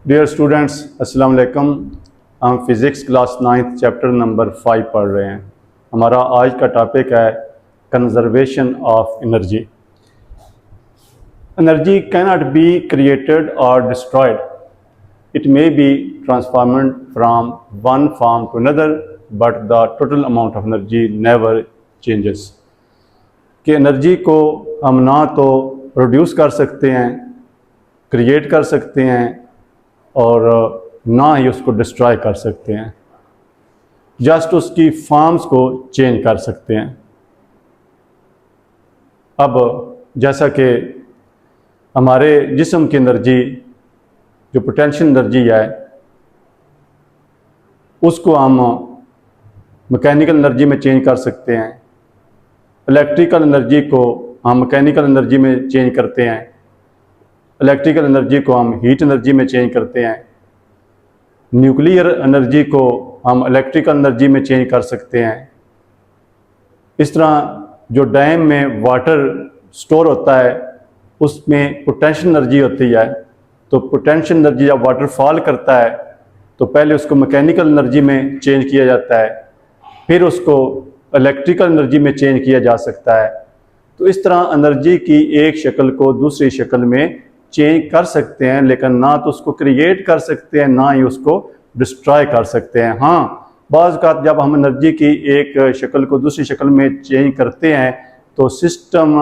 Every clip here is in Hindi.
डियर स्टूडेंट्स, अस्सलाम वालेकुम। हम physics class 9th chapter number 5 पढ़ रहे हैं। हमारा आज का टॉपिक है conservation of energy. Energy cannot be created और destroyed, it may be transformed from one form to another, but the total amount of energy never changes. कि एनर्जी को हम ना तो प्रोड्यूस कर सकते हैं, क्रिएट कर सकते हैं, और ना ही उसको डिस्ट्रॉय कर सकते हैं, जस्ट उसकी फॉर्म्स को चेंज कर सकते हैं। अब जैसा कि हमारे जिस्म की एनर्जी जो पोटेंशियल एनर्जी है उसको हम मैकेनिकल एनर्जी में चेंज कर सकते हैं, इलेक्ट्रिकल एनर्जी को हम मैकेनिकल एनर्जी में चेंज करते हैं, इलेक्ट्रिकल एनर्जी को हम हीट एनर्जी में चेंज करते हैं, न्यूक्लियर एनर्जी को हम इलेक्ट्रिकल एनर्जी में चेंज कर सकते हैं। इस तरह जो डैम में वाटर स्टोर होता है उसमें पोटेंशियल एनर्जी होती है, तो पोटेंशियल एनर्जी जब वाटर फॉल करता है तो पहले उसको मैकेनिकल एनर्जी में चेंज किया जाता है, फिर उसको इलेक्ट्रिकल एनर्जी में चेंज किया जा सकता है। तो इस तरह एनर्जी की एक शक्ल को दूसरी शक्ल में चेंज कर सकते हैं, लेकिन ना तो उसको क्रिएट कर सकते हैं, ना ही उसको डिस्ट्रॉय कर सकते हैं। हाँ, बाज़ औक़ात जब हम एनर्जी की एक शक्ल को दूसरी शक्ल में चेंज करते हैं तो सिस्टम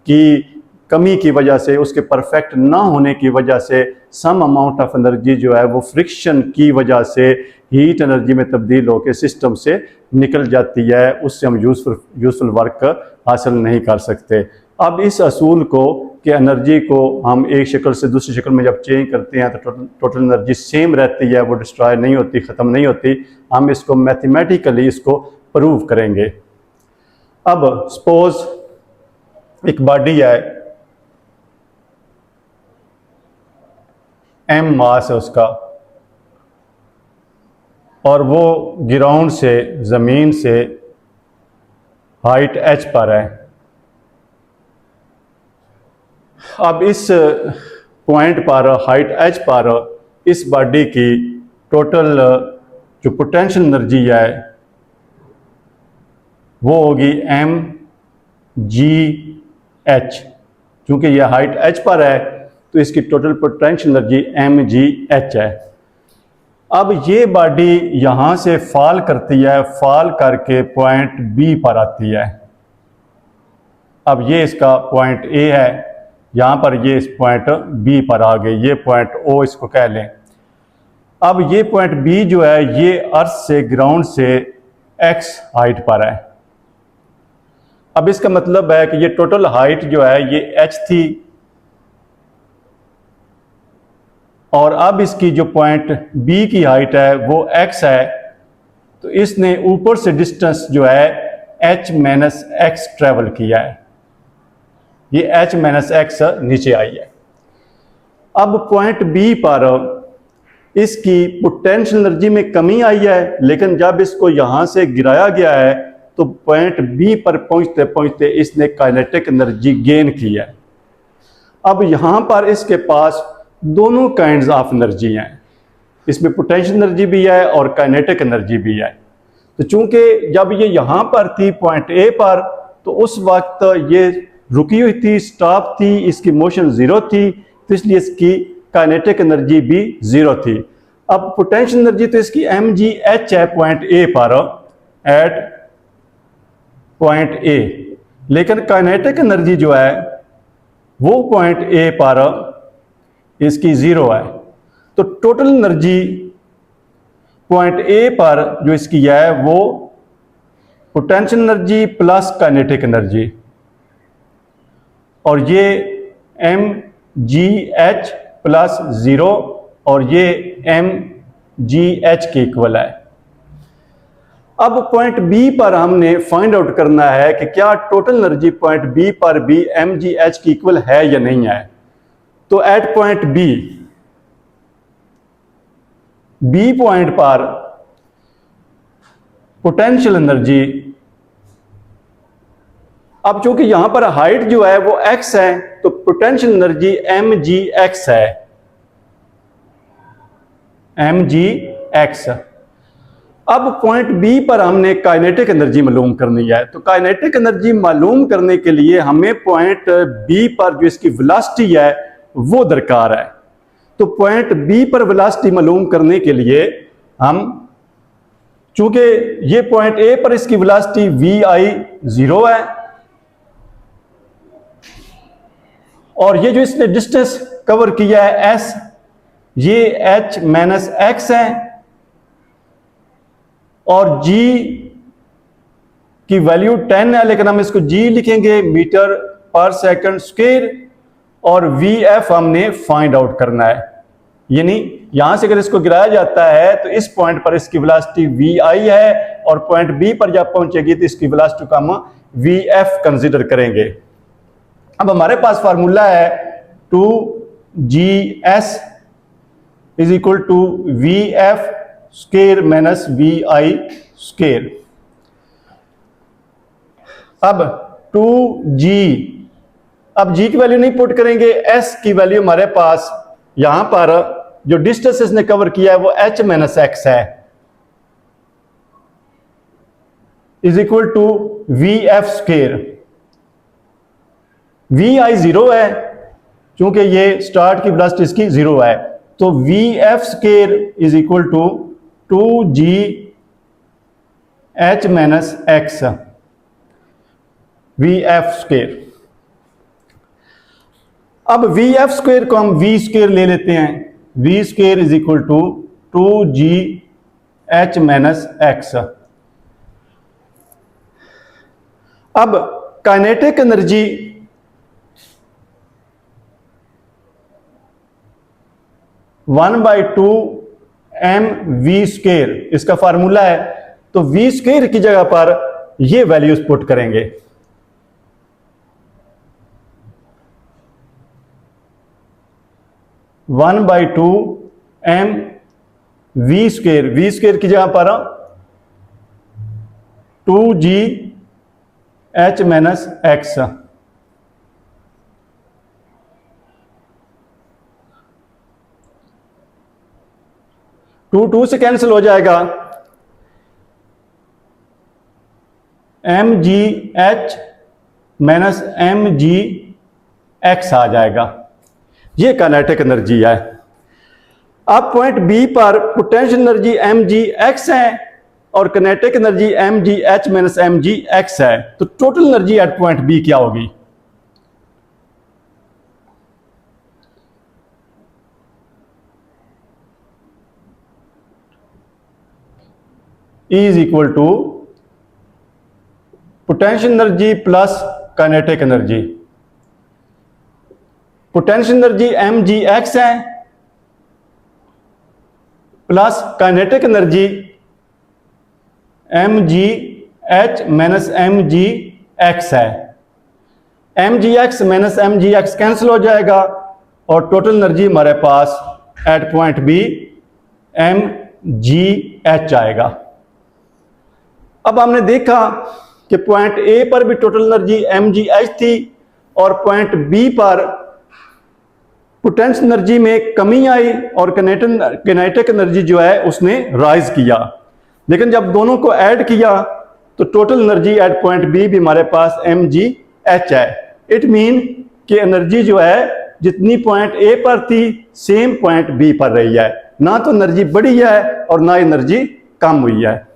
की कमी की वजह से, उसके परफेक्ट ना होने की वजह से सम अमाउंट ऑफ एनर्जी जो है वो फ्रिक्शन की वजह से हीट एनर्जी में तब्दील होकर सिस्टम से निकल जाती है, उससे हम यूज़फुल वर्क हासिल नहीं कर सकते। अब इस असूल को कि एनर्जी को हम एक शक्ल से दूसरी शक्ल में जब चेंज करते हैं तो टोटल एनर्जी सेम रहती है, वो डिस्ट्रॉय नहीं होती, ख़त्म नहीं होती। हम इसको मैथमेटिकली इसको प्रूव करेंगे। अब सपोज एक बॉडी है, m मास है उसका, और वो ग्राउंड से, ज़मीन से हाइट h पर है। अब इस पॉइंट पर, हाइट h पर, इस बॉडी की टोटल जो पोटेंशियल एनर्जी है वो होगी mgh। क्योंकि यह हाइट h पर है तो इसकी टोटल पोटेंशियल एनर्जी mgh है। अब ये बॉडी यहाँ से फॉल करती है, फॉल करके पॉइंट B पर आती है। अब ये इसका पॉइंट A है, यहाँ पर ये इस पॉइंट B पर आ गई, ये पॉइंट O इसको कह लें। अब ये पॉइंट B जो है ये अर्थ से, ग्राउंड से x हाइट पर है। अब इसका मतलब है कि ये टोटल हाइट जो है ये h थी, और अब इसकी जो पॉइंट B की हाइट है वो x है, तो इसने ऊपर से डिस्टेंस जो है h-x ट्रेवल किया है, ये h-x नीचे आई है। अब पॉइंट B पर इसकी पोटेंशियल एनर्जी में कमी आई है, लेकिन जब इसको यहाँ से गिराया गया है तो पॉइंट B पर पहुँचते पहुँचते इसने काइनेटिक एनर्जी गेन की है। अब यहाँ पर इसके पास दोनों काइंड्स ऑफ एनर्जी हैं, इसमें पोटेंशियल एनर्जी भी है और काइनेटिक एनर्जी भी है। तो चूंकि जब ये यहाँ पर थी पॉइंट A पर, तो उस वक्त ये रुकी हुई थी, स्टॉप थी, इसकी मोशन ज़ीरो थी, तो इसलिए इसकी काइनेटिक एनर्जी भी ज़ीरो थी। अब पोटेंशियल एनर्जी तो इसकी mgh है पॉइंट A पर, एट पॉइंट A, लेकिन काइनेटिक एनर्जी जो है वो पॉइंट A पर इसकी ज़ीरो है। तो टोटल एनर्जी पॉइंट A पर जो इसकी है वो potential energy plus kinetic energy, और ये mgh प्लस ज़ीरो, और ये mgh के इक्वल है। अब पॉइंट B पर हमने फाइंड आउट करना है कि क्या टोटल एनर्जी पॉइंट B पर भी mgh की इक्वल है या नहीं है। तो एट पॉइंट B पॉइंट पर पोटेंशियल एनर्जी, अब चूंकि यहां पर हाइट जो है वो x है तो पोटेंशियल एनर्जी mgx है। mgx। अब पॉइंट बी पर हमने काइनेटिक एनर्जी मालूम करनी है, तो काइनेटिक एनर्जी मालूम करने के लिए हमें पॉइंट बी पर जो इसकी वेलोसिटी है वो दरकार है। तो पॉइंट बी पर वेलोसिटी मालूम करने के लिए हम, चूंकि ये पॉइंट ए पर इसकी वेलोसिटी vi0 है और ये जो इसने डिस्टेंस कवर किया है s, ये h माइनस x है और g की वैल्यू 10 है, लेकिन हम इसको g लिखेंगे मीटर पर सेकंड स्क्वायर और vf हमने फाइंड आउट करना है। यानी यहां से अगर इसको गिराया जाता है तो इस पॉइंट पर इसकी वेलोसिटी vi है और पॉइंट बी पर जब पहुंचेगी तो इसकी वेलोसिटी को हम vf कंसीडर करेंगे। अब हमारे पास फार्मूला है 2gs is equal to vf square minus vi square. अब 2g, अब g की वैल्यू नहीं पुट करेंगे, s की वैल्यू हमारे पास यहां पर जो डिस्टेंस इसने कवर किया है वो h माइनस x है, is equal to vf square. vi0 है, क्योंकि ये स्टार्ट की वेलोसिटी इसकी 0 है, तो vf square is equal to 2g h minus x vf square. अब vf स्क्वायर को हम v स्क्वायर ले लेते हैं, v square is equal to 2g h minus x। अब kinetic energy one by two M V square इसका फार्मूला है, तो v स्क्वायर की जगह पर ये वैल्यूज पुट करेंगे। One by two M V square की जगह पर 2g h minus x। Two से कैंसिल हो जाएगा, mgh माइनस mgx आ जाएगा। ये काइनेटिक एनर्जी है। अब पॉइंट बी पर पोटेंशियल एनर्जी mgx है और kinetic energy mgh minus mgx है, तो total energy at point B क्या होगी? E is equal to potential energy plus kinetic energy. Potential energy mgx है plus kinetic energy mgh minus mgx है। mgx माइनस mgx कैंसिल हो जाएगा और टोटल एनर्जी हमारे पास एट पॉइंट बी mgh आएगा। अब हमने देखा कि पॉइंट ए पर भी टोटल एनर्जी mgh थी और पॉइंट बी पर पोटेंशियल एनर्जी में कमी आई और काइनेटिक एनर्जी जो है उसने राइज किया, लेकिन जब दोनों को ऐड किया तो total energy at point B भी हमारे पास mgh है। इट मीन कि एनर्जी जो है जितनी पॉइंट ए पर थी सेम पॉइंट बी पर रही है, ना तो एनर्जी बढ़ी है और ना एनर्जी कम हुई है।